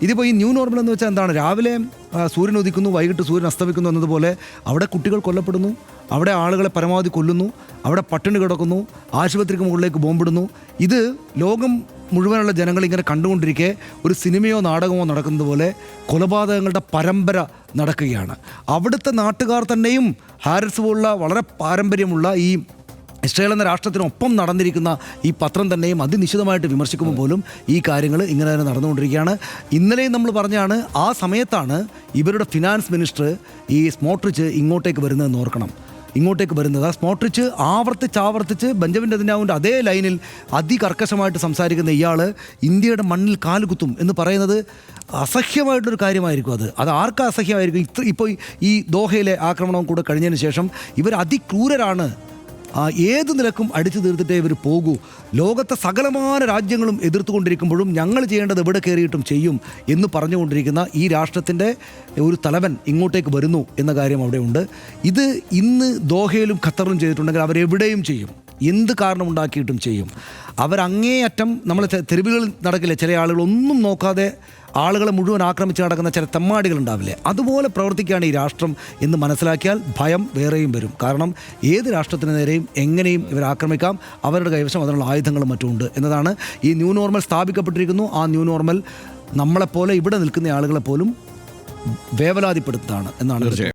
ഇതിപ്പോൾ ഈ new normal എന്ന് വെച്ചാൽ എന്താണ്? രാവിലെ സൂര്യൻ ഉദിക്കുന്നു, വൈകിട്ട് സൂര്യൻ അസ്തമിക്കുന്നു എന്നതുപോലെ അവിടെ കുട്ടികൾ കൊല്ലപ്പെടുന്നു, അവിടെ ആളുകളെ പരമാവധി കൊല്ലുന്നു, അവിടെ പട്ടിണി കിടക്കുന്നു, ആശുപത്രിക്ക് മുകളിലേക്ക് ബോംബിടുന്നു. ഇത് ലോകം മുഴുവനുള്ള ജനങ്ങൾ ഇങ്ങനെ കണ്ടുകൊണ്ടിരിക്കെ ഒരു സിനിമയോ നാടകമോ നടക്കുന്നത് പോലെ കൊലപാതകങ്ങളുടെ പരമ്പര നടക്കുകയാണ്. അവിടുത്തെ നാട്ടുകാർ തന്നെയും ഹാരിസ് പോലുള്ള വളരെ പാരമ്പര്യമുള്ള ഈ ഇസ്രായേൽ എന്ന രാഷ്ട്രത്തിനൊപ്പം നടന്നിരിക്കുന്ന ഈ പത്രം തന്നെയും അതിനിശ്ചിതമായിട്ട് വിമർശിക്കുമ്പോൾ പോലും ഈ കാര്യങ്ങൾ ഇങ്ങനെ തന്നെ നടന്നുകൊണ്ടിരിക്കുകയാണ്. ഇന്നലെയും നമ്മൾ പറഞ്ഞാണ്, ആ സമയത്താണ് ഇവരുടെ ഫിനാൻസ് മിനിസ്റ്റർ ഈ സ്മോട്രിച്ച് ഇങ്ങോട്ടേക്ക് വരുന്നതെന്ന് ഓർക്കണം. ഇങ്ങോട്ടേക്ക് വരുന്നത് ആ സ്മോട്രിച്ച് ആവർത്തിച്ച് ബെഞ്ചമിൻ നെതന്യാഹുവിൻ്റെ അതേ ലൈനിൽ അതികർക്കശമായിട്ട് സംസാരിക്കുന്ന ഇയാൾ ഇന്ത്യയുടെ മണ്ണിൽ കാലുകുത്തും എന്ന് പറയുന്നത് അസഹ്യമായിട്ടൊരു കാര്യമായിരിക്കും. അത് ആർക്കാ അസഹ്യമായിരിക്കും? ഇപ്പോൾ ഈ ദോഹയിലെ ആക്രമണവും കൂടെ കഴിഞ്ഞതിന് ശേഷം ഇവർ അതിക്രൂരരാണ്, ഏത് നിലക്കും അടിച്ചു തീർത്തിട്ടേ ഇവർ പോകൂ. ലോകത്തെ സകലമായ രാജ്യങ്ങളും എതിർത്തുകൊണ്ടിരിക്കുമ്പോഴും ഞങ്ങൾ ചെയ്യേണ്ടത് എവിടെ കയറിയിട്ടും ചെയ്യും എന്ന് പറഞ്ഞുകൊണ്ടിരിക്കുന്ന ഈ രാഷ്ട്രത്തിൻ്റെ ഒരു തലവൻ ഇങ്ങോട്ടേക്ക് വരുന്നു എന്ന കാര്യം അവിടെ ഉണ്ട്. ഇത് ഇന്ന് ദോഹയിലും ഖത്തറിലും ചെയ്തിട്ടുണ്ടെങ്കിൽ അവരെവിടെയും ചെയ്യും, എന്ത് കാരണമുണ്ടാക്കിയിട്ടും ചെയ്യും. അവരങ്ങേയറ്റം നമ്മൾ തെരുവുകളിൽ നടക്കില്ല, ചില ആളുകൾ ഒന്നും നോക്കാതെ ആളുകളെ മുഴുവൻ ആക്രമിച്ച് നടക്കുന്ന ചില തെമ്മാടികളുണ്ടാവില്ലേ, അതുപോലെ പ്രവർത്തിക്കുകയാണ് ഈ രാഷ്ട്രം എന്ന് മനസ്സിലാക്കിയാൽ ഭയം വേറെയും വരും. കാരണം ഏത് രാഷ്ട്രത്തിന് നേരെയും എങ്ങനെയും ഇവർ ആക്രമിക്കാം, അവരുടെ കൈവശം അതിനുള്ള ആയുധങ്ങളും മറ്റുമുണ്ട് എന്നതാണ്. ഈ ന്യൂ നോർമൽ സ്ഥാപിക്കപ്പെട്ടിരിക്കുന്നു. ആ ന്യൂ നോർമൽ നമ്മളെപ്പോലെ ഇവിടെ നിൽക്കുന്ന ആളുകളെപ്പോലും വേവലാതിപ്പെടുത്താണ് എന്നാണ്.